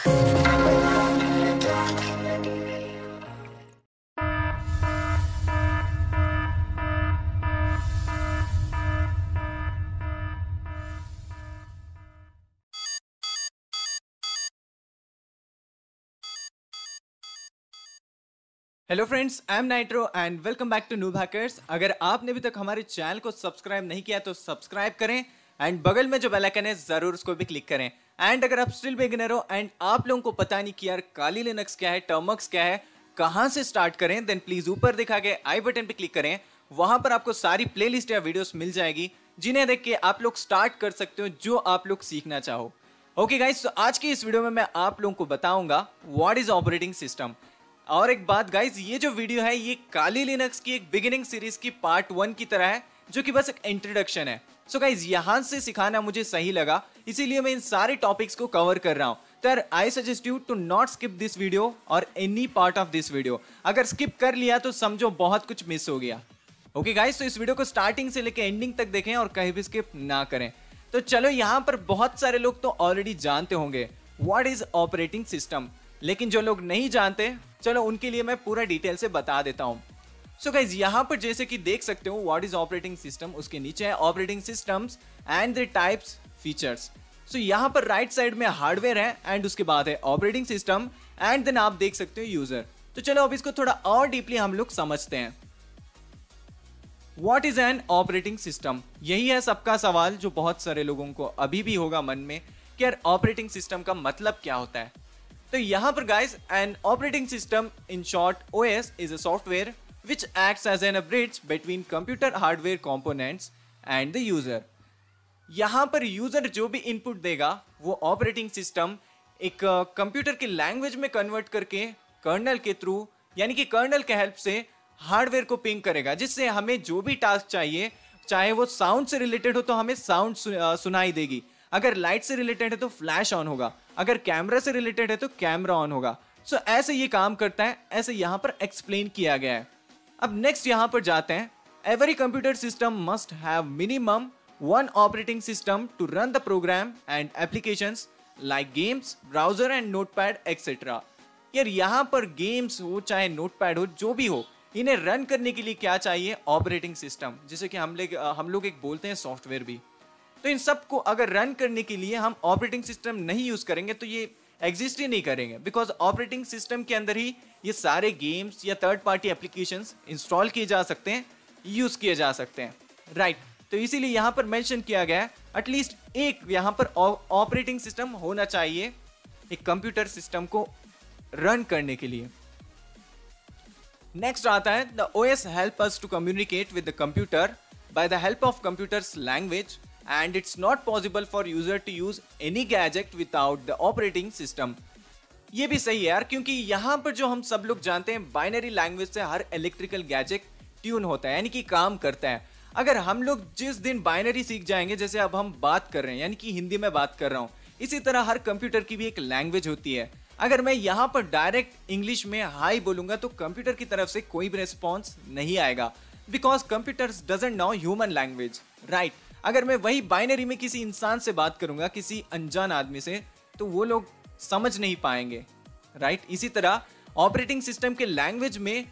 Hello friends, I am Nitro and welcome back to Noob Hackers. अगर आपने अभी तक हमारे चैनल को सब्सक्राइब नहीं किया तो सब्सक्राइब करें एंड बगल में जो बेल आइकन है जरूर उसको भी क्लिक करें। एंड अगर आप स्टिल बिगिनर हो एंड आप लोगों को पता नहीं कि यार काली लिनक्स क्या है, टर्मक्स क्या है, कहां से स्टार्ट करें, देन प्लीज ऊपर दिखा के आई बटन पे क्लिक करें। वहां पर आपको सारी प्लेलिस्ट या वीडियोस मिल जाएगी जिन्हें देख के आप लोग स्टार्ट कर सकते हो जो आप लोग सीखना चाहो। ओके गाइस, तो आज की इस वीडियो में मैं आप लोगों को बताऊंगा व्हाट इज ऑपरेटिंग सिस्टम। और एक बात गाइस, ये जो वीडियो है ये काली लिनक्स की एक बिगिनिंग सीरीज की पार्ट 1 की तरह है, जो कि बस एक इंट्रोडक्शन है। सो गाइस, यहां से सिखाना मुझे सही लगा, इसीलिए मैं इन सारे टॉपिक्स को कवर कर रहा हूं। तो यार I suggest you to not skip this video और any part of this video. अगर स्किप कर लिया तो समझो बहुत कुछ मिस हो गया। ओके गाइस, तो इस वीडियो को स्टार्टिंग से लेकर एंडिंग तक देखें और कहीं भी स्किप ना करें। तो चलो, यहां पर बहुत सारे लोग तो ऑलरेडी जानते होंगे व्हाट इज ऑपरेटिंग सिस्टम, लेकिन जो लोग नहीं जानते चलो उनके लिए मैं पूरा डिटेल से बता देता हूं। सो गाइस, यहां पर जैसे कि देख सकते हो व्हाट इज ऑपरेटिंग सिस्टम, उसके नीचे है operating systems and the types features. So यहां पर राइट साइड में हार्डवेयर है एंड उसके बाद है ऑपरेटिंग सिस्टम एंड देन आप देख सकते हो यूजर। तो चलो अब इसको थोड़ा और डीपली हम लोग समझते हैं। What is an operating system, यही है सबका सवाल जो बहुत सारे लोगों को अभी भी होगा मन में कि यार ऑपरेटिंग सिस्टम का मतलब क्या होता है। तो यहां पर guys, an operating system in short OS is a software which acts as an bridge between computer hardware components and the user. यहां पर यूजर जो भी इनपुट देगा वो ऑपरेटिंग सिस्टम एक कंप्यूटर की लैंग्वेज में कन्वर्ट करके कर्नल के थ्रू, यानी कि कर्नल के हेल्प से हार्डवेयर को पिंग करेगा, जिससे हमें जो भी टास्क चाहिए, चाहे वो साउंड से रिलेटेड हो तो हमें साउंड सुनाई देगी, अगर लाइट से रिलेटेड है तो फ्लैश ऑन होगा, अगर कैमरा से रिलेटेड है तो कैमरा ऑन होगा। सो ऐसे ये काम करता है, ऐसे यहां पर एक्सप्लेन किया गया है। अब नेक्स्ट यहां पर जाते हैं। Every computer system must have minimum one operating system to run the program and applications like games, browser and notepad etcetera. यार यहां पर गेम्स हो चाहे नोटपैड हो, जो भी हो, इन्हें रन करने के लिए क्या चाहिए? ऑपरेटिंग सिस्टम, जिसे कि हम लोग एक बोलते हैं सॉफ्टवेयर भी। तो इन सब को अगर रन करने के लिए हम ऑपरेटिंग सिस्टम नहीं यूज करेंगे तो ये एग्जिस्ट ही नहीं करेंगे, बिकॉज ऑपरेटिंग सिस्टम के अंदर ही ये सारे गेम्स या थर्ड पार्टी एप्लीकेशंस इंस्टॉल किए जा सकते हैं, यूज किए जा सकते हैं, राइट। तो इसीलिए यहां पर मेंशन किया गया है एटलीस्ट एक यहां पर ऑपरेटिंग सिस्टम होना चाहिए एक कंप्यूटर सिस्टम को रन करने के लिए। नेक्स्ट आता है the OS help us to communicate with the computer by the help of computers language and it's not possible for user to use any gadget without the operating system। ये भी सही है यार, क्योंकि यहाँ पर जो हम सब लोग जानते हैं बाइनरी लैंग्वेज से हर इलेक्ट्रिकल गैजेट ट्यून होता है, यानी कि काम करता है। अगर हम लोग जिस दिन बाइनरी सीख जाएंगे, जैसे अब हम बात कर रहे हैं, यानी कि हिंदी में बात कर रहा हूँ, इसी तरह हर कंप्यूटर की भी एक लैंग्वेज होती है। अगर मैं यहाँ पर डायरेक्ट इंग्लिश में हाई बोलूंगा तो कंप्यूटर की तरफ से कोई भी रिस्पॉन्स नहीं आएगा, because computers doesn't know human language, right. अगर मैं वही बाइनरी में किसी इंसान से बात करूंगा, किसी अनजान आदमी से, तो वो लोग समझ नहीं पाएंगे, राइट। इसी तरह ऑपरेटिंग सिस्टम के लैंग्वेज में,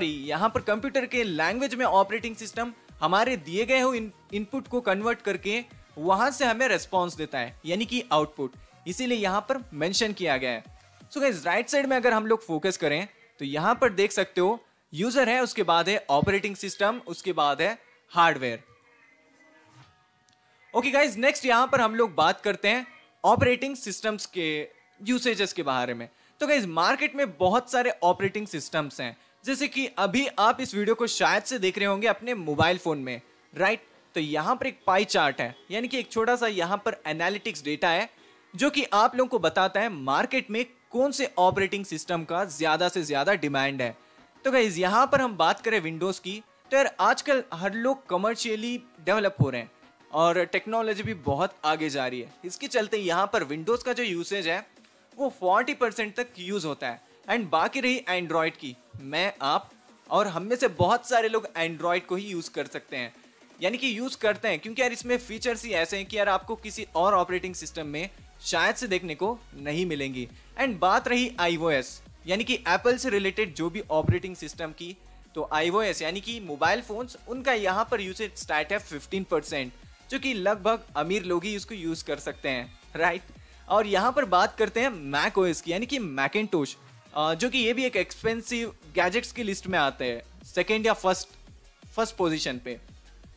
यहां पर कंप्यूटर के लैंग्वेज में ऑपरेटिंग सिस्टम हमारे दिए गए हो इनपुट को कन्वर्ट करके वहां से हमें रेस्पॉन्स देता है, यानी कि आउटपुट। इसीलिए यहां पर मेंशन किया गया है। सो गाइस, राइट साइड में अगर हम लोग फोकस करें तो यहां पर देख सकते हो यूजर है, उसके बाद है ऑपरेटिंग सिस्टम, उसके बाद है हार्डवेयर। ओके गाइज, नेक्स्ट यहां पर हम लोग बात करते हैं ऑपरेटिंग सिस्टम्स के यूसेजेस के बारे में। तो गाइज, मार्केट में बहुत सारे ऑपरेटिंग सिस्टम्स हैं, जैसे कि अभी आप इस वीडियो को शायद से देख रहे होंगे अपने मोबाइल फोन में, राइट। तो यहां पर एक पाई चार्ट है, यानी कि एक छोटा सा यहां पर एनालिटिक्स डेटा है, जो कि आप लोगों को बताता है मार्केट में कौन से ऑपरेटिंग सिस्टम का ज्यादा से ज्यादा डिमांड है। तो गाइज, यहां पर हम बात करें विंडोज की, तो यार आजकल हर लोग कमर्शियली डेवलप हो रहे हैं और टेक्नोलॉजी भी बहुत आगे जा रही है। इसके चलते यहाँ पर विंडोज़ का जो यूसेज है वो 40% तक यूज़ होता है। एंड बाकी रही एंड्रॉयड की, मैं, आप और हम में से बहुत सारे लोग एंड्रॉयड को ही यूज़ कर सकते हैं। यानी कि यूज करते हैं, क्योंकि यार इसमें फीचर्स ही ऐसे हैं कि यार आपको किसी और ऑपरेटिंग सिस्टम में शायद से देखने को नहीं मिलेंगी। एंड बात रही iOS यानी कि एप्पल से रिलेटेड जो भी ऑपरेटिंग सिस्टम की, तो iOS यानी कि मोबाइल फोन्स, उनका यहाँ पर यूसेज स्टार्ट है 15%, जो कि लगभग अमीर लोग ही इसको यूज कर सकते हैं, राइट। और यहाँ पर बात करते हैं मैक ओएस की, यानी कि मैकिंटोश, जो कि ये भी एक एक्सपेंसिव गैजेट्स की लिस्ट में आते हैं, सेकेंड या फर्स्ट पोजीशन पे।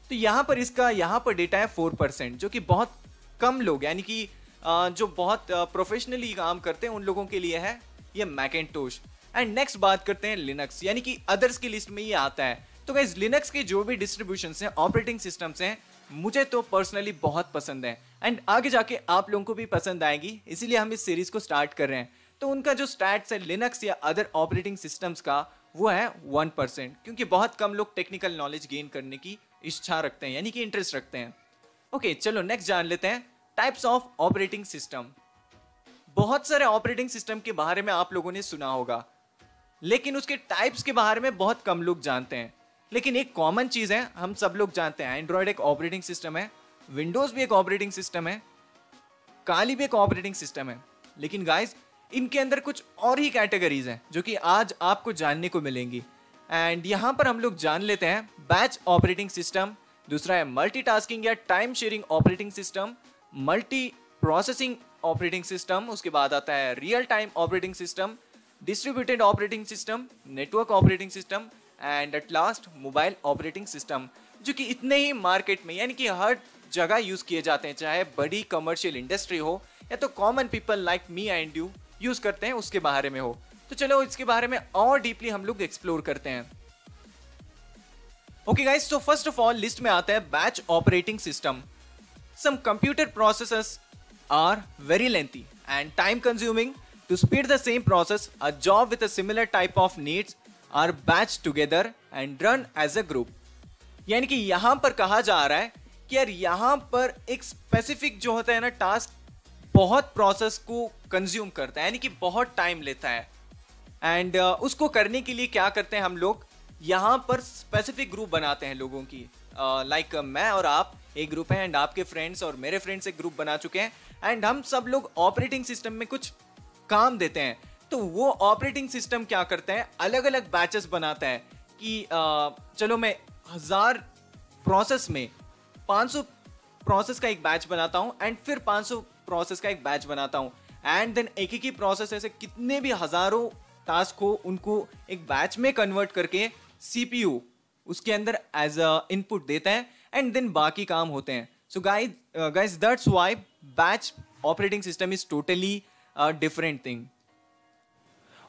तो यहाँ पर इसका यहाँ पर डेटा है 4%, जो कि बहुत कम लोग, यानी कि जो बहुत प्रोफेशनली काम करते हैं उन लोगों के लिए है ये मैकिंटोश। एंड नेक्स्ट बात करते हैं लिनक्स, यानी कि अदर्स की लिस्ट में ये आता है। तो गाइस लिनक्स के जो भी डिस्ट्रीब्यूशंस हैं, ऑपरेटिंग सिस्टम्स हैं, मुझे तो पर्सनली बहुत पसंद है एंड आगे जाके आप लोगों को भी पसंद आएगी, इसीलिए हम इस सीरीज को स्टार्ट कर रहे हैं। तो उनका जो स्टैट्स है लिनक्स या अदर ऑपरेटिंग सिस्टम्स का, वो है 1%, क्योंकि बहुत कम लोग टेक्निकल नॉलेज गेन करने की इच्छा रखते हैं, यानी कि इंटरेस्ट रखते हैं। ओके, चलो नेक्स्ट जान लेते हैं टाइप्स ऑफ ऑपरेटिंग सिस्टम। बहुत सारे ऑपरेटिंग सिस्टम के बारे में आप लोगों ने सुना होगा, लेकिन उसके टाइप्स के बारे में बहुत कम लोग जानते हैं। लेकिन एक कॉमन चीज है, हम सब लोग जानते हैं, एंड्रॉयड एक ऑपरेटिंग सिस्टम है, विंडोज भी एक ऑपरेटिंग सिस्टम है, काली भी एक ऑपरेटिंग सिस्टम है। लेकिन गाइस इनके अंदर कुछ और ही कैटेगरीज हैं जो कि आज आपको जानने को मिलेंगी। एंड यहां पर हम लोग जान लेते हैं बैच ऑपरेटिंग सिस्टम, दूसरा है मल्टीटास्किंग या time sharing operating system, multi processing operating system, उसके बाद आता है real time operating system, distributed operating system, network operating system and at last mobile operating system, जो कि इतने ही मार्केट में यानी कि हर जगह यूज किए जाते हैं, चाहे बड़ी कमर्शियल इंडस्ट्री हो या तो common people like me and you use करते हैं उसके बारे में हो। तो चलो इसके बारे में और डीपली हम लोग एक्सप्लोर करते हैं। ओके गाइस, तो फर्स्ट ऑफ ऑल लिस्ट में आता है batch operating system. Some computer processes are very lengthy and time consuming. To speed the same process, a job with a similar type of needs are batched together and run as a group. यानी कि यहां पर कहा जा रहा है कि यार यहां पर एक स्पेसिफिक जो होता है ना टास्क, बहुत प्रोसेस को कंज्यूम करता है, यानी कि बहुत टाइम लेता है। एंड उसको करने के लिए क्या करते हैं हम लोग, यहां पर स्पेसिफिक ग्रुप बनाते हैं लोगों की। लाइक मैं और आप एक ग्रुप है एंड आपके फ्रेंड्स और मेरे फ्रेंड्स एक ग्रुप बना चुके हैं एंड हम सब लोग ऑपरेटिंग सिस्टम में कुछ काम देते हैं। तो वो ऑपरेटिंग सिस्टम क्या करते हैं, अलग अलग बैचेस बनाता है कि चलो मैं 1000 प्रोसेस में 500 प्रोसेस का एक बैच बनाता हूं एंड फिर 500 प्रोसेस का एक बैच बनाता हूं एंड देन एक ही प्रोसेस ऐसे कितने भी हजारों टास्क हो उनको एक बैच में कन्वर्ट करके सीपीयू उसके अंदर एज अ इनपुट देता है एंड देन बाकी काम होते हैं। So guys that's why batch operating system is totally different thing.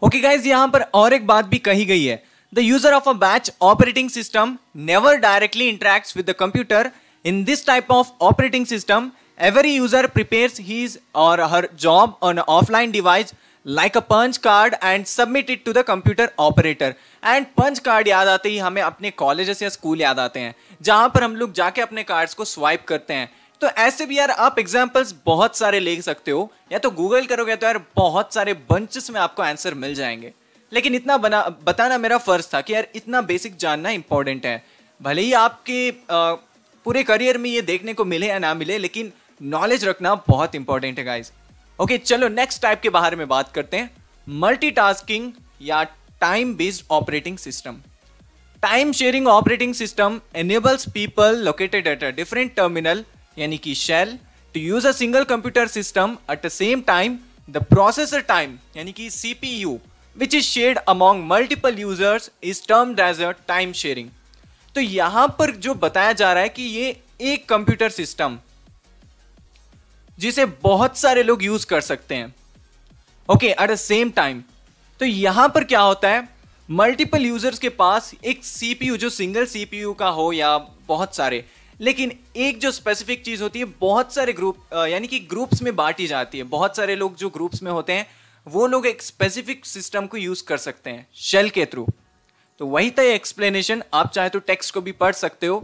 Okay guys, यहां पर और एक बात भी कही गई है, the user of a batch operating system never directly interacts with the computer. In this type of operating system every user prepares his or her job on an offline device like a punch card and submit it to the computer operator. And punch card याद आते ही हमें अपने colleges या school याद आते हैं जहां पर हम लोग जाके अपने कार्ड्स को स्वाइप करते हैं। तो ऐसे भी यार आप एग्जांपल्स बहुत सारे ले सकते हो, या तो गूगल करोगे तो यार बहुत सारे बंचेस में आपको आंसर मिल जाएंगे। लेकिन इतना बताना मेरा फर्ज था कि यार इतना बेसिक जानना इंपॉर्टेंट है। भले ही आपके पूरे करियर में ये देखने को मिले या ना मिले, लेकिन नॉलेज रखना बहुत इंपॉर्टेंट है गाइस। ओके, चलो नेक्स्ट टाइप के बारे में बात करते हैं, मल्टीटास्किंग या time based operating system. Time sharing operating system enables people located at a different terminal यानी कि shell to use a single computer system at the same time. The processor time यानी कि CPU which is shared among multiple users is termed as a time sharing. तो यहां पर जो बताया जा रहा है कि ये एक कंप्यूटर सिस्टम जिसे बहुत सारे लोग यूज कर सकते हैं, okay, at the same time. तो यहां पर क्या होता है, मल्टीपल यूजर्स के पास एक सीपीयू जो सिंगल सीपीयू का हो या बहुत सारे, लेकिन एक जो स्पेसिफिक चीज होती है बहुत सारे ग्रुप यानी कि ग्रुप्स में बांटी जाती है। बहुत सारे लोग जो ग्रुप्स में होते हैं वो लोग एक स्पेसिफिक सिस्टम को यूज कर सकते हैं शेल के थ्रू। तो वही था एक्सप्लेनेशन, आप चाहे तो टेक्स्ट को भी पढ़ सकते हो।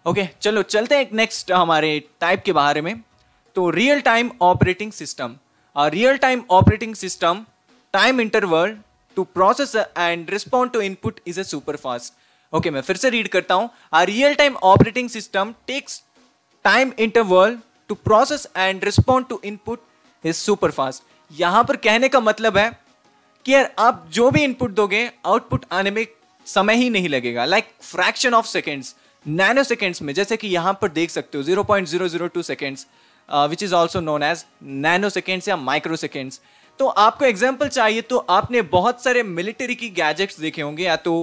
ओके, चलो चलते हैं नेक्स्ट हमारे टाइप के बारे में। तो real time operating system, real time operating system time interval to process and respond to input is a super fast. Okay, मैं फिर से रीड करता हूं। A real time operating system takes time interval to process and respond to input is super fast. यहां पर कहने का मतलब है कि यार आप जो भी इनपुट दोगे आउटपुट आने में समय ही नहीं लगेगा, like fraction of seconds, nano seconds में, जैसे कि यहां पर देख सकते हो 0.002 seconds, which is also known as nano seconds या माइक्रो सेकेंड्स। तो आपको एग्जाम्पल चाहिए तो आपने बहुत सारे मिलिट्री की गैजेट्स देखे होंगे या तो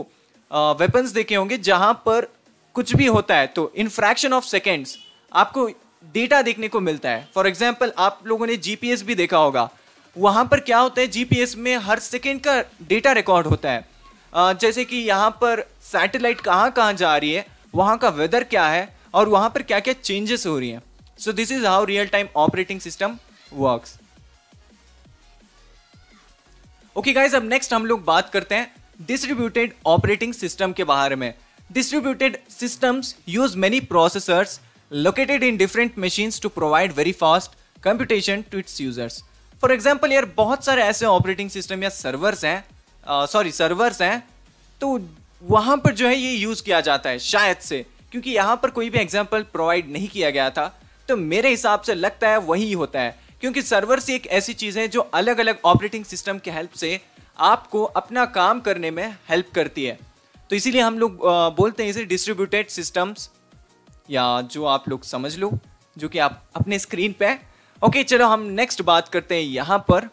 वेपन्स देखे होंगे जहां पर कुछ भी होता है तो इन फ्रैक्शन ऑफ सेकेंड्स आपको डेटा देखने को मिलता है। फॉर एग्जाम्पल आप लोगों ने जीपीएस भी देखा होगा, वहां पर क्या होता है, जीपीएस में हर सेकेंड का डेटा रिकॉर्ड होता है। जैसे कि यहाँ पर सैटेलाइट कहाँ कहाँ जा रही है, वहाँ का वेदर क्या है और वहाँ पर क्या क्या चेंजेस हो रही हैं। So this is how real time operating system works. Okay guys, अब नेक्स्ट हम लोग बात करते हैं डिस्ट्रीब्यूटेड ऑपरेटिंग सिस्टम के बारे में। Distributed systems use many processors located in different machines to provide very fast computation to its users. For example, यार बहुत सारे ऐसे ऑपरेटिंग सिस्टम या सर्वर्स हैं, तो वहां पर जो है ये यूज किया जाता है शायद से, क्योंकि यहां पर कोई भी एग्जांपल प्रोवाइड नहीं किया गया था, तो मेरे हिसाब से लगता है वही होता है, क्योंकि सर्वर्स एक ऐसी चीज है जो अलग अलग ऑपरेटिंग सिस्टम के हेल्प से आपको अपना काम करने में हेल्प करती है। तो इसीलिए हम लोग बोलते हैं इसे डिस्ट्रीब्यूटेड सिस्टम्स, या जो आप लोग समझ लो, जो कि आप अपने स्क्रीन पे है। ओके, चलो हम नेक्स्ट बात करते हैं यहां पर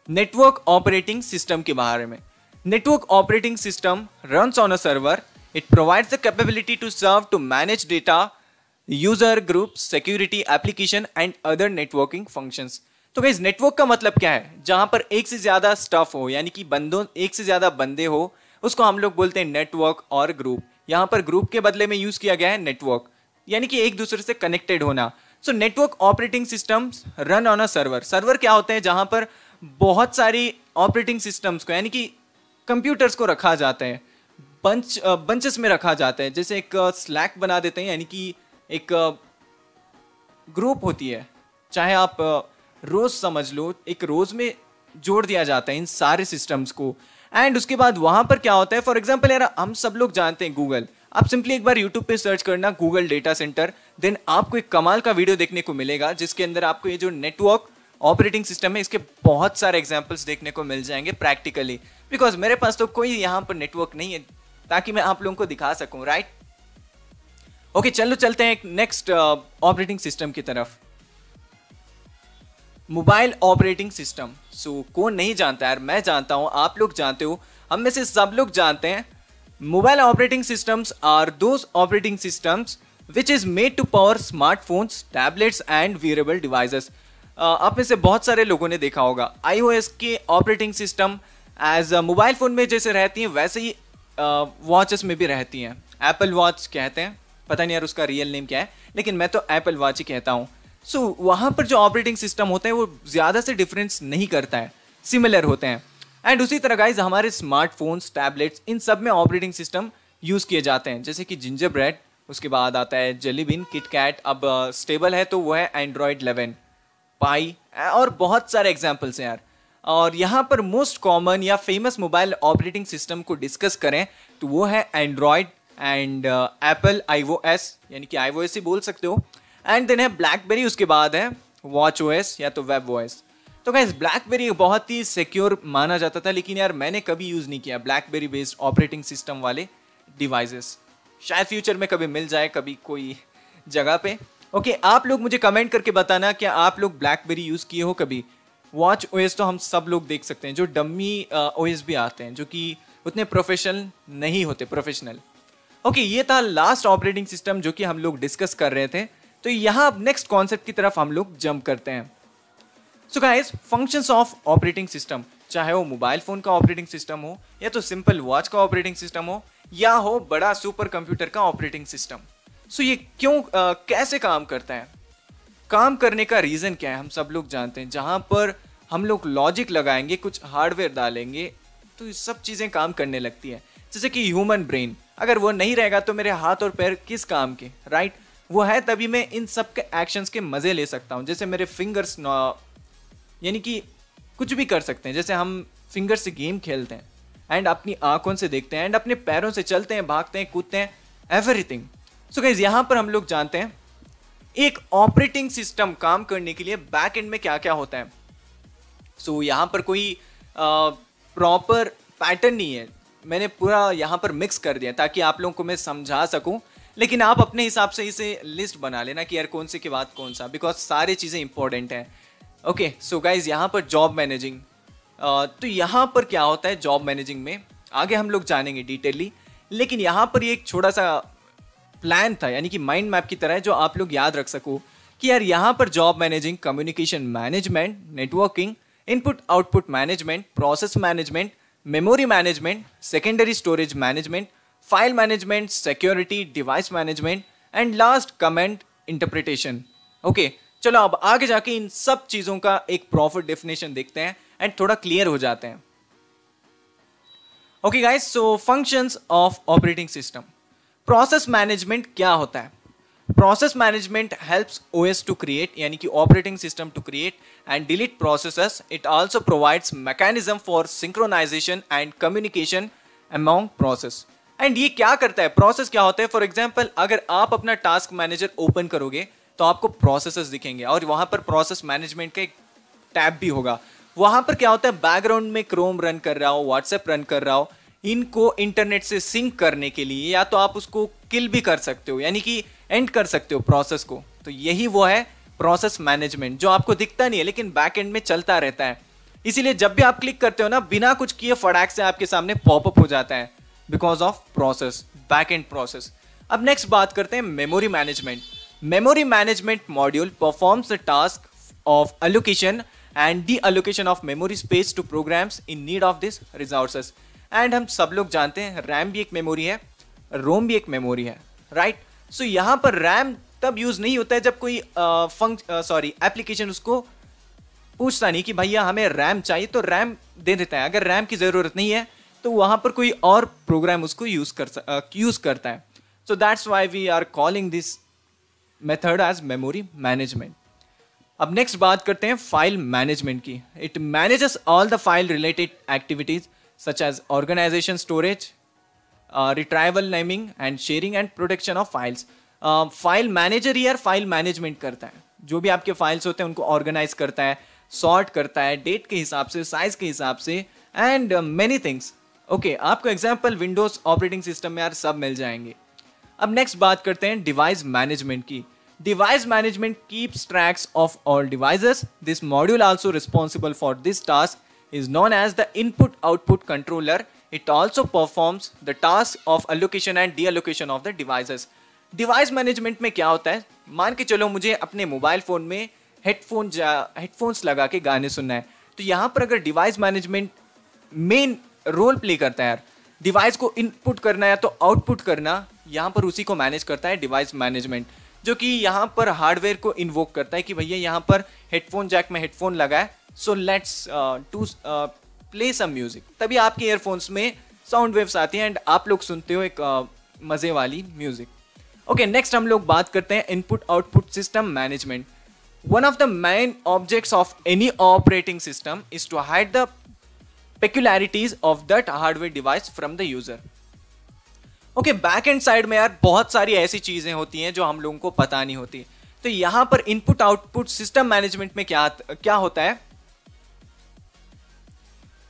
नेटवर्क ऑपरेटिंग सिस्टम के बारे में। Network operating system runs on a server, it provides the capability to serve to manage data, user group, security, application and other networking functions. तो गाइस, नेटवर्क का मतलब क्या है, जहां पर एक से ज्यादा स्टफ हो, यानी कि एक से ज्यादा बंदे हो, उसको हम लोग बोलते हैं नेटवर्क और ग्रुप। यहां पर ग्रुप के बदले में यूज किया गया है नेटवर्क, यानी कि एक दूसरे से कनेक्टेड होना। So network operating systems run on a server. Server क्या होते हैं, जहां पर बहुत सारी ऑपरेटिंग सिस्टम्स को, यानी कि कंप्यूटर्स को रखा जाता है, बंचेस में रखा जाता है। जैसे एक स्लैक बना देते हैं, यानी कि एक ग्रुप होती है, चाहे आप रोज समझ लो, एक रोज में जोड़ दिया जाता है इन सारे सिस्टम्स को। एंड उसके बाद वहां पर क्या होता है, फॉर एग्जाम्पल यार हम सब लोग जानते हैं गूगल, आप सिंपली एक बार यूट्यूब पे सर्च करना गूगल डेटा सेंटर, देन आपको एक कमाल का वीडियो देखने को मिलेगा जिसके अंदर आपको ये जो नेटवर्क ऑपरेटिंग सिस्टम है इसके बहुत सारे एग्जांपल्स देखने को मिल जाएंगे प्रैक्टिकली, बिकॉज मेरे पास तो कोई यहाँ पर नेटवर्क नहीं है ताकि मैं आप लोगों को दिखा सकूं, राइट। ओके, चलो चलते हैं एक नेक्स्ट ऑपरेटिंग सिस्टम की तरफ, मोबाइल ऑपरेटिंग सिस्टम। सो कौन नहीं जानता यार, मैं जानता हूं, आप लोग जानते हो, हम में से सब लोग जानते हैं। Mobile operating systems are those operating systems which is made to power smartphones, tablets and wearable devices. आप में से बहुत सारे लोगों ने देखा होगा iOS के operating system as mobile phone में जैसे रहती हैं वैसे ही वॉचेस में भी रहती हैं। एप्पल वॉच कहते हैं, पता नहीं यार उसका रियल नेम क्या है, लेकिन मैं तो एप्पल वॉच ही कहता हूँ। सो वहाँ पर जो ऑपरेटिंग सिस्टम होते हैं वो ज़्यादा से डिफरेंस नहीं करता है, सिमिलर होते हैं। एंड उसी तरह गाइज हमारे स्मार्टफोन्स, टैबलेट्स, इन सब में ऑपरेटिंग सिस्टम यूज़ किए जाते हैं, जैसे कि जिंजर ब्रेड, उसके बाद आता है जेली बीन, किटकैट, अब स्टेबल है तो वो है एंड्रॉयड 11, पाई, और बहुत सारे एग्जाम्पल्स हैं यार। और यहाँ पर मोस्ट कॉमन या फेमस मोबाइल ऑपरेटिंग सिस्टम को डिस्कस करें तो वो है एंड्रॉयड एंड एप्पल iOS, यानी कि iOS ही बोल सकते हो। एंड देन है ब्लैकबेरी, उसके बाद है वॉच OS या तो वेब OS। तो गाइस ब्लैकबेरी बहुत ही सिक्योर माना जाता था, लेकिन यार मैंने कभी यूज़ नहीं किया ब्लैकबेरी बेस्ड ऑपरेटिंग सिस्टम वाले डिवाइसेस। शायद फ्यूचर में कभी मिल जाए कभी कोई जगह पे। ओके, आप लोग मुझे कमेंट करके बताना क्या आप लोग ब्लैकबेरी यूज़ किए हो कभी। वॉच OS तो हम सब लोग देख सकते हैं, जो डम्मी OS भी आते हैं जो कि उतने प्रोफेशनल नहीं होते, प्रोफेशनल। ओके, ये था लास्ट ऑपरेटिंग सिस्टम जो कि हम लोग डिस्कस कर रहे थे। तो यहाँ अब नेक्स्ट कॉन्सेप्ट की तरफ हम लोग जंप करते हैं। So guys, functions of operating system, चाहे वो मोबाइल फोन का ऑपरेटिंग सिस्टम हो या तो सिंपल वॉच का ऑपरेटिंग सिस्टम हो या हो बड़ा सुपर कंप्यूटर का ऑपरेटिंग सिस्टम। सो ये क्यों कैसे काम करता है, काम करने का रीज़न क्या है, हम सब लोग जानते हैं। जहाँ पर हम लोग लॉजिक लगाएंगे, कुछ हार्डवेयर डालेंगे, तो ये सब चीज़ें काम करने लगती है। जैसे कि ह्यूमन ब्रेन, अगर वो नहीं रहेगा तो मेरे हाथ और पैर किस काम के, राइट। वो है तभी मैं इन सब के एक्शंस के मज़े ले सकता हूँ। जैसे मेरे फिंगर्स, यानी कि कुछ भी कर सकते हैं, जैसे हम फिंगर से गेम खेलते हैं, एंड अपनी आंखों से देखते हैं एंड अपने पैरों से चलते हैं, भागते हैं, कूदते हैं, एवरीथिंग। सो गाइस यहां पर हम लोग जानते हैं एक ऑपरेटिंग सिस्टम काम करने के लिए बैक एंड में क्या क्या होता है। सो यहां पर कोई प्रॉपर पैटर्न नहीं है, मैंने पूरा यहां पर मिक्स कर दिया ताकि आप लोगों को मैं समझा सकूं, लेकिन आप अपने हिसाब से इसे लिस्ट बना लेना कि यार कौन से के बाद कौन सा, बिकॉज सारी चीज़ें इंपॉर्टेंट हैं। ओके सो गाइज यहाँ पर जॉब मैनेजिंग, तो यहाँ पर क्या होता है जॉब मैनेजिंग में आगे हम लोग जानेंगे डिटेलली, लेकिन यहाँ पर ये एक छोटा सा प्लान था, यानी कि माइंड मैप की तरह है, जो आप लोग याद रख सको कि यार यहाँ पर job managing, communication management, networking, input output management, process management, memory management, secondary storage management, file management, security, device management and last comment interpretation. Okay चलो अब आगे जाके इन सब चीजों का एक प्रॉपर डेफिनेशन देखते हैं एंड थोड़ा क्लियर हो जाते हैं। Okay guys, so functions of operating system. Process management क्या होता है? Process management helps OS to create, यानी कि operating system to create and delete processes. It also provides mechanism for synchronization and communication among process. And ये क्या करता है, process क्या होता है? फॉर एग्जाम्पल अगर आप अपना टास्क मैनेजर ओपन करोगे तो आपको प्रोसेसेस दिखेंगे और वहां पर प्रोसेस मैनेजमेंट का एक टैब भी होगा। वहां पर क्या होता है, बैकग्राउंड में क्रोम रन कर रहा हो, व्हाट्सएप रन कर रहा हो, इनको इंटरनेट से सिंक करने के लिए या तो आप उसको किल भी कर सकते हो, यानी कि एंड कर सकते हो प्रोसेस को। तो यही वो है प्रोसेस मैनेजमेंट, जो आपको दिखता नहीं है लेकिन बैक एंड में चलता रहता है। इसीलिए जब भी आप क्लिक करते हो ना, बिना कुछ किए फटाक से आपके सामने पॉपअप हो जाता है, because of process, back end process. अब नेक्स्ट बात करते हैं memory management. Memory management module performs the task of allocation and deallocation of memory space to programs in need of this resources. And हम सब लोग जानते हैं RAM भी एक मेमोरी है, रोम भी एक मेमोरी है, राइट। सो यहाँ पर रैम तब यूज नहीं होता है जब कोई एप्लीकेशन उसको पूछता नहीं कि भैया हमें रैम चाहिए, तो रैम दे देता है। अगर रैम की जरूरत नहीं है तो वहां पर कोई और प्रोग्राम उसको यूज करता है। So that's why we are calling this method as memory management. अब नेक्स्ट बात करते हैं फाइल मैनेजमेंट की। It manages all the file related activities such as organisation, storage, retrieval, naming and sharing and protection of files. File manager ही यार file management करता है, जो भी आपके फाइल्स होते हैं उनको ऑर्गेनाइज करता है, सॉर्ट करता है डेट के हिसाब से, साइज के हिसाब से एंड मेनी थिंग्स। ओके आपको एग्जाम्पल विंडोज ऑपरेटिंग सिस्टम में यार सब मिल जाएंगे। अब नेक्स्ट बात करते हैं डिवाइस मैनेजमेंट की। Device management keeps tracks of all devices. This module also responsible for this task is known as the input output controller. It also performs the task of allocation and deallocation of the devices. Device management में क्या होता है, मान के चलो मुझे अपने mobile phone में हेडफोन्स लगा के गाने सुनना है, तो यहाँ पर अगर device management main role play करता है यार, डिवाइस को इनपुट करना या तो आउटपुट करना, यहाँ पर उसी को मैनेज करता है डिवाइस मैनेजमेंट, जो कि यहाँ पर हार्डवेयर को इन्वोक करता है कि भैया यहाँ पर हेडफोन जैक में हेडफोन लगा है, so let's to play some music. तभी आपके ईयरफोन्स में साउंड वेव्स आती हैं एंड आप लोग सुनते हो एक मजे वाली म्यूजिक। ओके नेक्स्ट हम लोग बात करते हैं input output system management. One of the main objects of any operating system is to hide the peculiarities of that hardware device from the user. Okay back end side में यार बहुत सारी ऐसी चीजें होती हैं जो हम लोगों को पता नहीं होती। तो यहां पर इनपुट आउटपुट सिस्टम मैनेजमेंट में क्या होता है,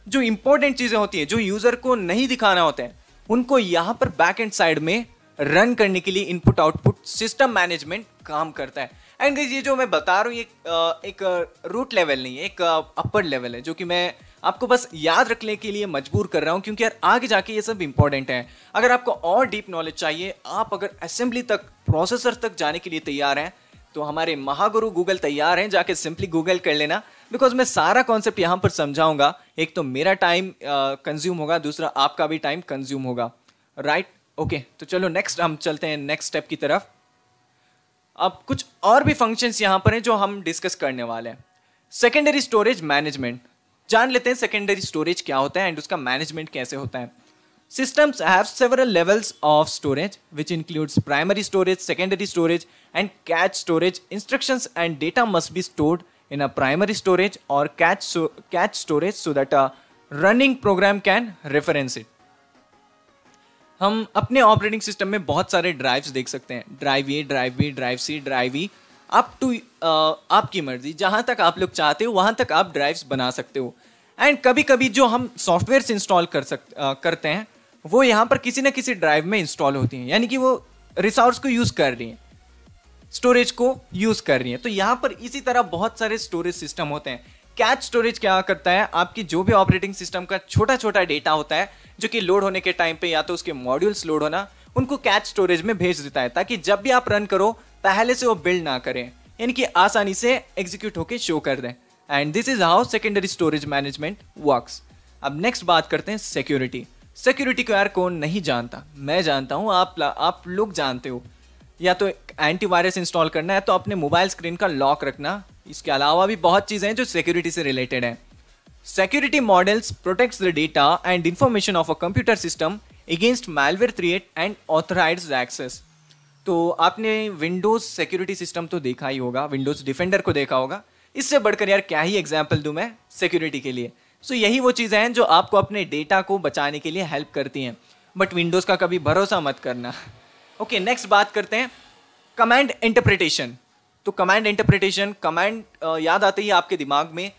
जो इंपॉर्टेंट चीजें होती हैं जो यूजर को नहीं दिखाना होता है, उनको यहां पर बैक एंड साइड में रन करने के लिए इनपुट आउटपुट सिस्टम मैनेजमेंट काम करता है। एंड ये जो मैं बता रहा हूं ये एक रूट लेवल नहीं है, एक अपर लेवल है, जो कि मैं आपको बस याद रखने के लिए मजबूर कर रहा हूं, क्योंकि यार आगे जाके ये सब इंपॉर्टेंट है। अगर आपको और डीप नॉलेज चाहिए, आप अगर असेंबली तक, प्रोसेसर तक जाने के लिए तैयार हैं, तो हमारे महागुरु गूगल तैयार हैं, जाके सिंपली गूगल कर लेना, बिकॉज मैं सारा कॉन्सेप्ट यहाँ पर समझाऊंगा। एक तो मेरा टाइम कंज्यूम होगा, दूसरा आपका भी टाइम कंज्यूम होगा, राइट। ओके तो चलो नेक्स्ट हम चलते हैं नेक्स्ट स्टेप की तरफ। अब कुछ और भी फंक्शंस यहाँ पर हैं जो हम डिस्कस करने वाले हैं। सेकेंडरी स्टोरेज मैनेजमेंट, जान लेते हैं सेकेंडरी स्टोरेज क्या होता है एंड उसका मैनेजमेंट कैसे होता है। Systems have several levels of storage, which includes primary storage, secondary storage, and cache storage. Instructions and data must be stored in a primary storage or cache storage so that running program can reference it. हम अपने operating system में बहुत सारे drives देख सकते हैं, drive A, drive B, drive C, drive E, up to आपकी मर्जी, जहां तक आप लोग चाहते हो वहां तक आप ड्राइव्स बना सकते हो। एंड कभी कभी जो हम सॉफ्टवेयर इंस्टॉल करते हैं वो यहाँ पर किसी न किसी ड्राइव में इंस्टॉल होती हैं, यानी कि वो रिसोर्स को यूज कर रही हैं, स्टोरेज को यूज कर रही हैं। तो यहाँ पर इसी तरह बहुत सारे स्टोरेज सिस्टम होते हैं। कैच स्टोरेज क्या करता है, आपकी जो भी ऑपरेटिंग सिस्टम का छोटा छोटा डेटा होता है जो कि लोड होने के टाइम पे या तो उसके मॉड्यूल्स लोड होना, उनको कैच स्टोरेज में भेज देता है, ताकि जब भी आप रन करो पहले से वो बिल्ड ना करें, यानी कि आसानी से एग्जीक्यूट होके शो कर दें। And this is how secondary storage management works. अब नेक्स्ट बात करते हैं सिक्योरिटी। सिक्योरिटी को यार कौन नहीं जानता, मैं जानता हूँ, आप लोग जानते हो। या तो एंटीवायरस इंस्टॉल करना है तो अपने मोबाइल स्क्रीन का लॉक रखना। इसके अलावा भी बहुत चीज़ें हैं जो सिक्योरिटी से रिलेटेड हैं। Security models protects the data and information of a computer system against malware threat and authorised access. तो आपने विंडोज सिक्योरिटी सिस्टम तो देखा ही होगा, विंडोज डिफेंडर को देखा होगा। इससे बढ़कर यार क्या ही एग्जाम्पल दूं मैं सिक्योरिटी के लिए। सो यही वो चीज़ें हैं जो आपको अपने डेटा को बचाने के लिए हेल्प करती हैं, बट विंडोज़ का कभी भरोसा मत करना। ओके, नेक्स्ट बात करते हैं कमांड इंटरप्रिटेशन। तो कमांड इंटरप्रिटेशन, कमांड याद आते ही आपके दिमाग में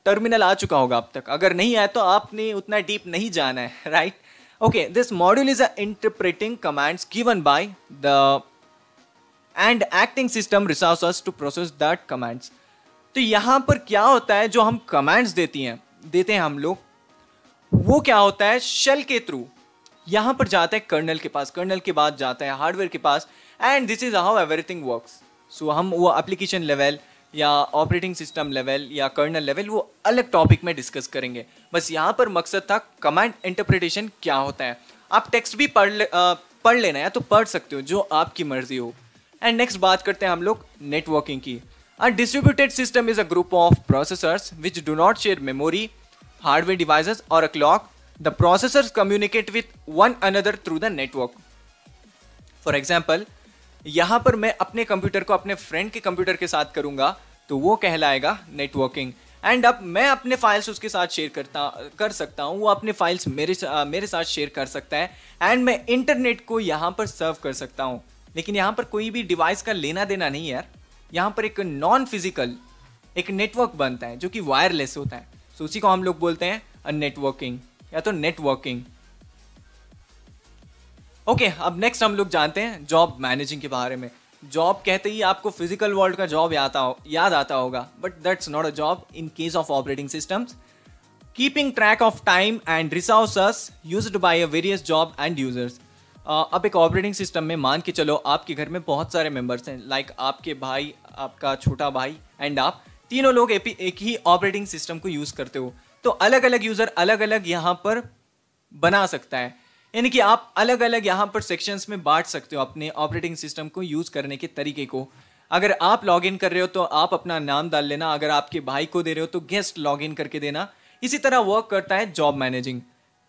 टर्मिनल आ चुका होगा अब तक, अगर नहीं आया तो आपने उतना डीप नहीं जाना है, right. Okay, this module is interpreting commands given by the end acting system resources to process that commands. तो यहाँ पर क्या होता है, जो हम कमांड्स देते हैं हम लोग, वो क्या होता है, शेल के थ्रू यहाँ पर जाता है कर्नल के पास, कर्नल के बाद जाता है हार्डवेयर के पास, and this is how everything works. So हम वो एप्लीकेशन लेवल या ऑपरेटिंग सिस्टम लेवल या कर्नल लेवल वो अलग टॉपिक में डिस्कस करेंगे। बस यहाँ पर मकसद था कमांड इंटरप्रिटेशन क्या होता है। आप टेक्स्ट भी पढ़ लेना है तो पढ़ सकते हो, जो आपकी मर्जी हो। एंड नेक्स्ट बात करते हैं हम लोग नेटवर्किंग की। A distributed system is a group of processors which do not share memory, hardware devices or a clock. The processors communicate with one another through the network. For example, यहाँ पर मैं अपने कंप्यूटर को अपने friend के computer के साथ करूँगा तो वो कहलाएगा नेटवर्किंग। एंड अब मैं अपने फाइल्स उसके साथ शेयर कर सकता हूँ, वो अपने फाइल्स मेरे साथ शेयर कर सकता है, एंड मैं इंटरनेट को यहाँ पर सर्व कर सकता हूँ। लेकिन यहाँ पर कोई भी डिवाइस का लेना देना नहीं है यार, यहाँ पर एक नॉन फिजिकल एक नेटवर्क बनता है जो कि वायरलेस होता है। सो उसी को हम लोग बोलते हैं नेटवर्किंग या तो नेटवर्किंग। ओके, अब नेक्स्ट हम लोग जानते हैं जॉब मैनेजिंग के बारे में। जॉब कहते ही आपको फिजिकल वर्ल्ड का जॉब याद आता होगा, but that's not a job in case of operating systems. Keeping track of time and resources used by a various job and users. अब एक ऑपरेटिंग सिस्टम में मान के चलो आपके घर में बहुत सारे मेंबर्स हैं, लाइक आपके भाई, आपका छोटा भाई एंड आप तीनों लोग एक ही ऑपरेटिंग सिस्टम को यूज़ करते हो। तो अलग अलग यूज़र अलग अलग यहाँ पर बना सकता है, यानी कि आप अलग अलग यहाँ पर सेक्शंस में बांट सकते हो अपने ऑपरेटिंग सिस्टम को यूज़ करने के तरीके को। अगर आप लॉग इन कर रहे हो तो आप अपना नाम डाल लेना, अगर आपके भाई को दे रहे हो तो गेस्ट लॉग इन करके देना। इसी तरह वर्क करता है जॉब मैनेजिंग।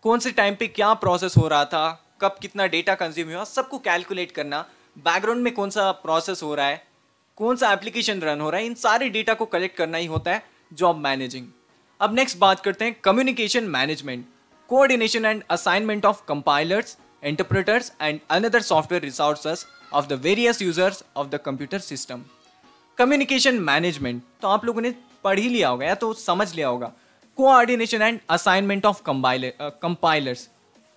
कौन से टाइम पे क्या प्रोसेस हो रहा था, कब कितना डेटा कंज्यूम हुआ, सबको कैलकुलेट करना, बैकग्राउंड में कौन सा प्रोसेस हो रहा है, कौन सा एप्लीकेशन रन हो रहा है, इन सारे डेटा को कलेक्ट करना ही होता है जॉब मैनेजिंग। अब नेक्स्ट बात करते हैं communication management, coordination and assignment of compilers, interpreters and another software resources of the various users of the computer system. Communication management तो आप लोगों ने पढ़ ही लिया होगा या तो समझ लिया होगा। Coordination and assignment of compilers,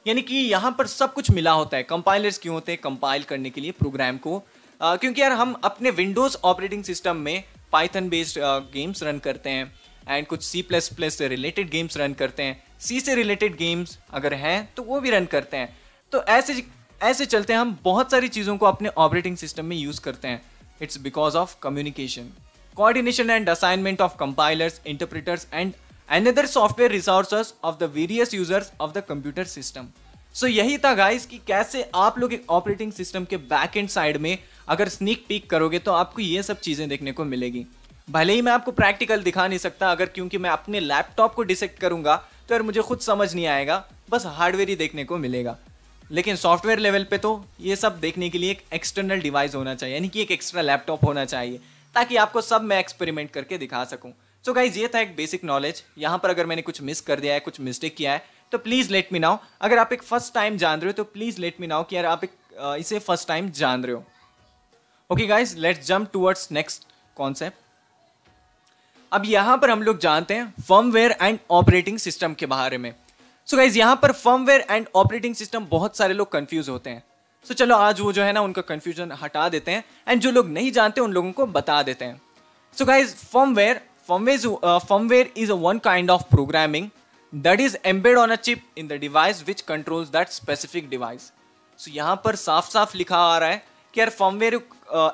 यानी कि यहाँ पर सब कुछ मिला होता है। कंपाइलर्स क्यों होते हैं, कंपाइल करने के लिए प्रोग्राम को, क्योंकि यार हम अपने विंडोज़ ऑपरेटिंग सिस्टम में पाइथन बेस्ड गेम्स रन करते हैं एंड कुछ C++ से रिलेटेड गेम्स रन करते हैं, C से रिलेटेड गेम्स अगर हैं तो वो भी रन करते हैं। तो ऐसे चलते हैं, हम बहुत सारी चीज़ों को अपने ऑपरेटिंग सिस्टम में यूज़ करते हैं। It's because of communication, coordination and assignment of compilers, interpreters and another software resources of the various users of the computer system। सो यही था गाइस कि कैसे आप लोग एक ऑपरेटिंग सिस्टम के बैक एंड साइड में अगर स्नीक पीक करोगे तो आपको ये सब चीज़ें देखने को मिलेगी। भले ही मैं आपको प्रैक्टिकल दिखा नहीं सकता, अगर क्योंकि मैं अपने लैपटॉप को डिसेक्ट करूंगा तो यार मुझे खुद समझ नहीं आएगा, बस हार्डवेयर ही देखने को मिलेगा। लेकिन सॉफ्टवेयर लेवल पे तो ये सब देखने के लिए एक एक्सटर्नल डिवाइस होना चाहिए, यानी कि एक एक्स्ट्रा लैपटॉप होना चाहिए, ताकि आपको सब मैं एक्सपेरिमेंट करके दिखा सकूँ। सो गाइज ये था एक बेसिक नॉलेज। यहाँ पर अगर मैंने कुछ मिस कर दिया है, कुछ मिस्टेक किया है, तो प्लीज़ लेट मी नाउ। अगर आप एक फर्स्ट टाइम जान रहे हो तो प्लीज़ लेट मी नाउ कि यार आप इसे फर्स्ट टाइम जान रहे हो। Okay guys, let's jump towards next concept. अब यहाँ पर हम लोग जानते हैं फर्मवेयर एंड ऑपरेटिंग सिस्टम के बारे में। सो गाइज यहाँ पर फर्मवेयर एंड ऑपरेटिंग सिस्टम बहुत सारे लोग कंफ्यूज होते हैं। सो चलो आज वो जो है ना उनका कंफ्यूजन हटा देते हैं एंड जो लोग नहीं जानते उन लोगों को बता देते हैं। So guys firmware is a one kind of programming that is embedded on a chip in the device which controls that specific device. So यहाँ पर साफ साफ लिखा आ रहा है कि यार फर्मवेयर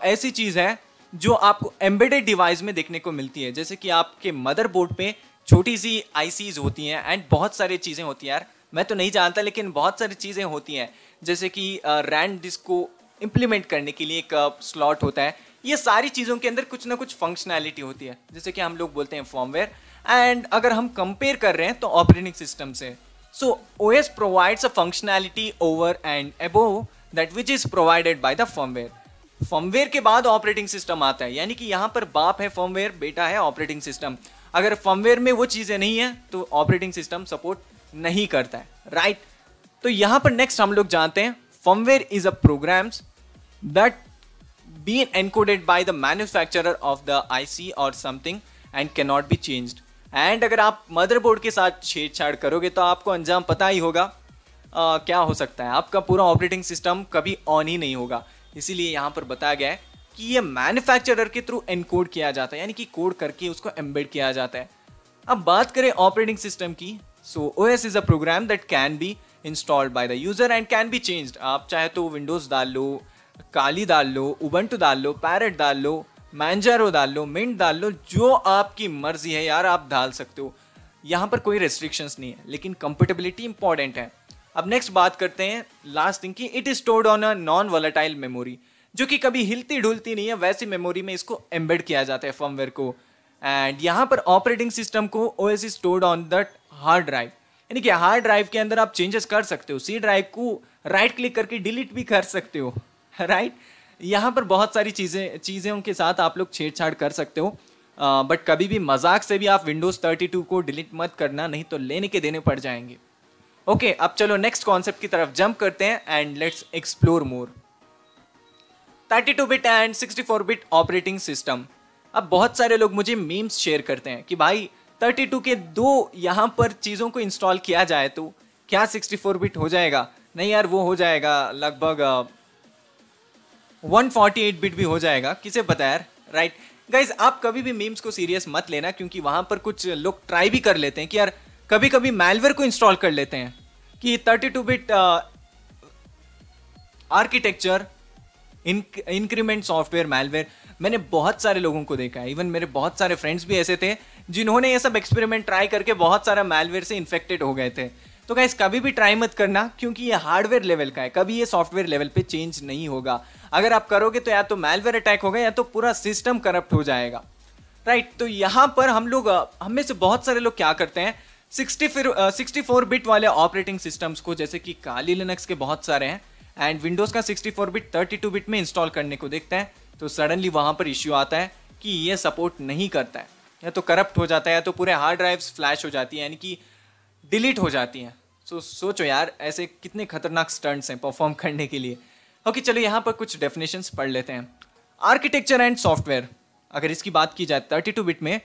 ऐसी चीज़ है जो आपको एम्बेडेड डिवाइस में देखने को मिलती है। जैसे कि आपके मदरबोर्ड पे छोटी सी आईसीज होती हैं एंड बहुत सारी चीज़ें होती हैं। यार मैं तो नहीं जानता लेकिन बहुत सारी चीज़ें होती हैं, जैसे कि रैंड डिस्क को इम्प्लीमेंट करने के लिए एक स्लॉट होता है। ये सारी चीज़ों के अंदर कुछ ना कुछ फंक्शनैलिटी होती है, जैसे कि हम लोग बोलते हैं फर्मवेयर। एंड अगर हम कंपेयर कर रहे हैं तो ऑपरेटिंग सिस्टम से, so OS provides a functionality over and above that which is provided by the firmware. Firmware के बाद ऑपरेटिंग सिस्टम आता है, यानी कि यहाँ पर बाप है फर्मवेयर, बेटा है ऑपरेटिंग सिस्टम। अगर फर्मवेयर में वो चीज़ें नहीं है तो ऑपरेटिंग सिस्टम सपोर्ट नहीं करता है, राइट। तो यहाँ पर नेक्स्ट हम लोग जानते हैं firmware is a programmes that being encoded by the manufacturer of the IC or something and cannot be changed. And अगर आप मदरबोर्ड के साथ छेड़छाड़ करोगे तो आपको अंजाम पता ही होगा क्या हो सकता है। आपका पूरा ऑपरेटिंग सिस्टम कभी ऑन ही नहीं होगा। इसीलिए यहाँ पर बताया गया है कि ये मैन्युफैक्चरर के थ्रू एनकोड किया जाता है, यानी कि कोड करके उसको एम्बेड किया जाता है। अब बात करें ऑपरेटिंग सिस्टम की, so OS is a program that can be installed by the user and can be changed. आप चाहे तो विंडोज डाल लो, काली डाल लो, उबंटू डाल लो, पैरेट डाल लो, मैंजारो डाल लो, मिंट डाल लो, जो आपकी मर्जी है यार आप डाल सकते हो। यहाँ पर कोई रेस्ट्रिक्शंस नहीं है, लेकिन कंपेटेबिलिटी इंपॉर्टेंट है। अब नेक्स्ट बात करते हैं लास्ट थिंग की, it is stored on a non volatile memory, जो कि कभी हिलती डुलती नहीं है, वैसी मेमोरी में इसको एम्बेड किया जाता है फर्मवेयर को। एंड यहाँ पर ऑपरेटिंग सिस्टम को OS is stored on that hard drive, यानी कि हार्ड ड्राइव के अंदर आप चेंजेस कर सकते हो। सी ड्राइव को राइट क्लिक करके डिलीट भी कर सकते हो, राइट। यहाँ पर बहुत सारी चीज़ों के साथ आप लोग छेड़छाड़ कर सकते हो, बट कभी भी मजाक से भी आप विंडोज 32 को डिलीट मत करना, नहीं तो लेने के देने पड़ जाएंगे। ओके, अब चलो नेक्स्ट कॉन्सेप्ट की तरफ जंप करते हैं and let's explore more 32 bit and 64 bit operating system. अब बहुत सारे लोग मुझे मीम्स शेयर करते हैं कि भाई 32 के दो यहाँ पर चीज़ों को इंस्टॉल किया जाए तो क्या 64 बिट हो जाएगा? नहीं यार, वो हो जाएगा लगभग 148 बिट भी हो जाएगा, किसे पता यार, राइट। गाइज आप कभी भी मीम्स को सीरियस मत लेना, क्योंकि वहां पर कुछ लोग ट्राई भी कर लेते हैं कि यार कभी कभी मैलवेयर को इंस्टॉल कर लेते हैं कि 32 bit architecture increment software malware. मैंने बहुत सारे लोगों को देखा है, इवन मेरे बहुत सारे फ्रेंड्स भी ऐसे थे जिन्होंने ये सब एक्सपेरिमेंट ट्राई करके बहुत सारा मैलवेयर से इन्फेक्टेड हो गए थे। तो गाइस कभी भी ट्राई मत करना, क्योंकि ये हार्डवेयर लेवल का है, कभी ये सॉफ्टवेयर लेवल पे चेंज नहीं होगा। अगर आप करोगे तो या तो मैलवेयर अटैक होगा या तो पूरा सिस्टम करप्ट हो जाएगा, राइट। तो यहाँ पर हम में से बहुत सारे लोग क्या करते हैं, 64 बिट वाले ऑपरेटिंग सिस्टम्स को, जैसे कि काली लिनक्स के बहुत सारे हैं एंड विंडोज का 64 बिट 32 बिट में इंस्टॉल करने को देखते हैं, तो सडनली वहाँ पर इश्यू आता है कि ये सपोर्ट नहीं करता है, या तो करप्ट हो जाता है या तो पूरे हार्ड ड्राइव्स फ्लैश हो जाती है, यानी कि डिलीट हो जाती हैं। सोचो यार ऐसे कितने खतरनाक स्टंट्स हैं परफॉर्म करने के लिए। ओके चलो यहाँ पर कुछ डेफिनेशंस पढ़ लेते हैं। आर्किटेक्चर एंड सॉफ्टवेयर, अगर इसकी बात की जाए 32 बिट में,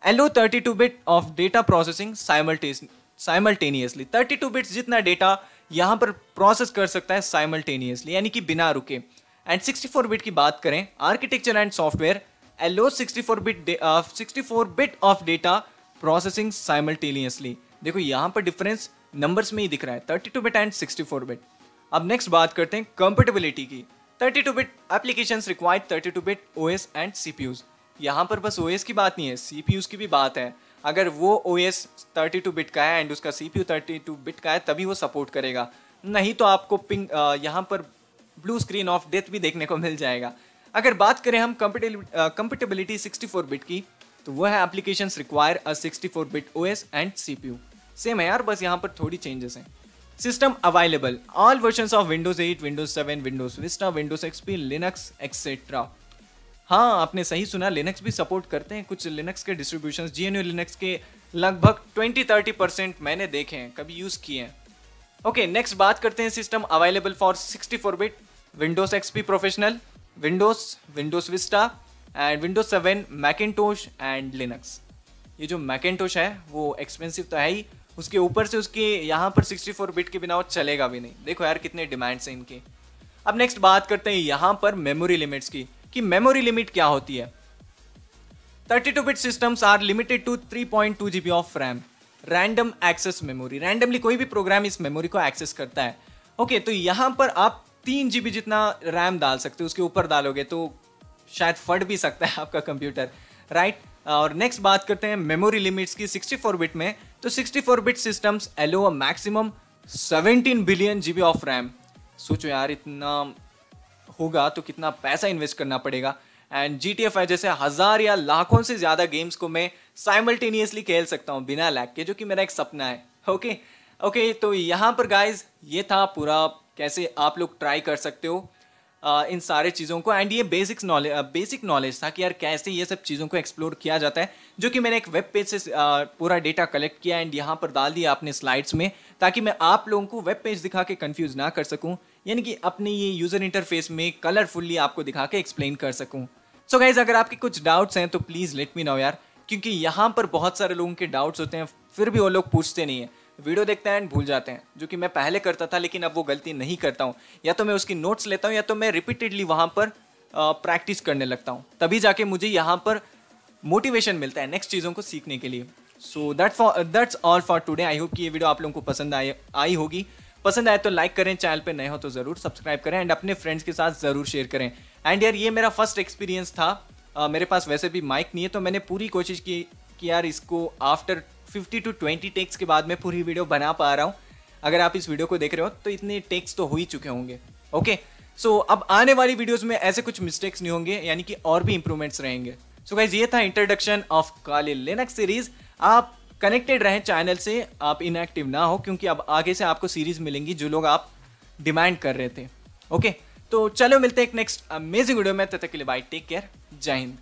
allow 32 bit of data processing simultaneously. 32 bits जितना डेटा यहाँ पर प्रोसेस कर सकता है साइमल्टेनियसली, यानी कि बिना रुके। एंड 64 बिट की बात करें, architecture and software allow 64 bit of data processing simultaneously. देखो यहाँ पर डिफरेंस नंबर्स में ही दिख रहा है, 32 बिट एंड 64 बिट। अब नेक्स्ट बात करते हैं कंपेटेबिलिटी की। 32 bit applications required 32 bit OS and CPUs। यहाँ पर बस OS की बात नहीं है, CPUs की भी बात है। अगर वो OS 32 बिट का है एंड उसका CPU 32 बिट का है तभी वो सपोर्ट करेगा, नहीं तो आपको यहाँ पर ब्लू स्क्रीन ऑफ डेथ भी देखने को मिल जाएगा। अगर बात करें हम कंपेटेबिलिटी 64 बिट की, तो वो है applications require a 64 bit OS and CPU। Same है यार, बस यहाँ पर थोड़ी चेंजेस हैं। System available all versions of Windows 8, Windows 7, Windows Vista, Windows XP, Linux etcetera. हाँ, आपने सही सुना, लिनक्स भी सपोर्ट करते हैं कुछ लिनक्स के डिस्ट्रीब्यूशंस। GNU लिनक्स के लगभग 20-30% मैंने देखे हैं, कभी यूज़ किए हैं। ओके, नेक्स्ट बात करते हैं system available for 64 bit, Windows XP professional, Windows Vista and Windows 7, Macintosh and Linux. ये जो मैकिन्टोश है वो एक्सपेंसिव तो है ही, उसके ऊपर से उसके यहाँ पर 64 बिट के बिना वो चलेगा भी नहीं। देखो यार कितने डिमांड्स हैं इनके। अब नेक्स्ट बात करते हैं यहाँ पर मेमोरी लिमिट्स की, कि मेमोरी लिमिट क्या होती है। 32 bit systems are limited to 3.2 GB of RAM, random access memory, randomly कोई भी प्रोग्राम इस मेमोरी को एक्सेस करता है। ओके, तो यहाँ पर आप 3 GB जितना रैम डाल सकते हो, उसके ऊपर डालोगे तो शायद फट भी सकता है आपका कंप्यूटर, राइट। और नेक्स्ट बात करते हैं मेमोरी लिमिट्स की 64 बिट में। तो 64 bit systems allow maximum 17 billion GB of RAM. सोचो यार, इतना होगा तो कितना पैसा इन्वेस्ट करना पड़ेगा। एंड GTA 5 जैसे हज़ार या लाखों से ज़्यादा गेम्स को मैं साइमल्टेनियसली खेल सकता हूँ बिना लैग के, जो कि मेरा एक सपना है। ओके, तो यहाँ पर गाइज ये था पूरा कैसे आप लोग ट्राई कर सकते हो इन सारे चीज़ों को। एंड ये बेसिक नॉलेज था कि यार कैसे ये सब चीज़ों को एक्सप्लोर किया जाता है, जो कि मैंने एक वेब पेज से पूरा डेटा कलेक्ट किया एंड यहाँ पर डाल दिया अपने स्लाइड्स में, ताकि मैं आप लोगों को वेब पेज दिखा के कंफ्यूज ना कर सकूँ, यानी कि अपने ये यूज़र इंटरफेस में कलरफुल्ली आपको दिखा के एक्सप्लेन कर सकूँ। सो गाइज, अगर आपके कुछ डाउट्स हैं तो प्लीज़ लेट मी नो यार, क्योंकि यहाँ पर बहुत सारे लोगों के डाउट्स होते हैं, फिर भी वो लोग पूछते नहीं हैं, वीडियो देखते हैं एंड भूल जाते हैं, जो कि मैं पहले करता था, लेकिन अब वो गलती नहीं करता हूँ। या तो मैं उसकी नोट्स लेता हूँ या तो मैं रिपीटेडली वहाँ पर प्रैक्टिस करने लगता हूँ, तभी जाके मुझे यहाँ पर मोटिवेशन मिलता है नेक्स्ट चीज़ों को सीखने के लिए। So that's all for today. I hope कि ये वीडियो आप लोगों को पसंद आई होगी। पसंद आए तो लाइक करें, चैनल पे नए हो तो ज़रूर सब्सक्राइब करें एंड अपने फ्रेंड्स के साथ ज़रूर शेयर करें। एंड यार, ये मेरा फर्स्ट एक्सपीरियंस था। मेरे पास वैसे भी माइक नहीं है, तो मैंने पूरी कोशिश की कि यार इसको आफ्टर 50 to 20 टेक्स के बाद मैं पूरी वीडियो बना पा रहा हूँ। अगर आप इस वीडियो को देख रहे हो तो इतने टेक्स तो हो ही चुके होंगे। ओके, सो अब आने वाली वीडियोस में ऐसे कुछ मिस्टेक्स नहीं होंगे, यानी कि और भी इंप्रूवमेंट्स रहेंगे। सो गाइज, ये था introduction of Kali Linux series. आप कनेक्टेड रहें चैनल से, आप इनएक्टिव ना हो, क्योंकि अब आगे से आपको सीरीज मिलेंगी जो लोग आप डिमांड कर रहे थे। ओके, तो चलो मिलते हैं एक नेक्स्ट अमेजिंग वीडियो में। तब तक के लिए बाय, टेक केयर, जय हिंद।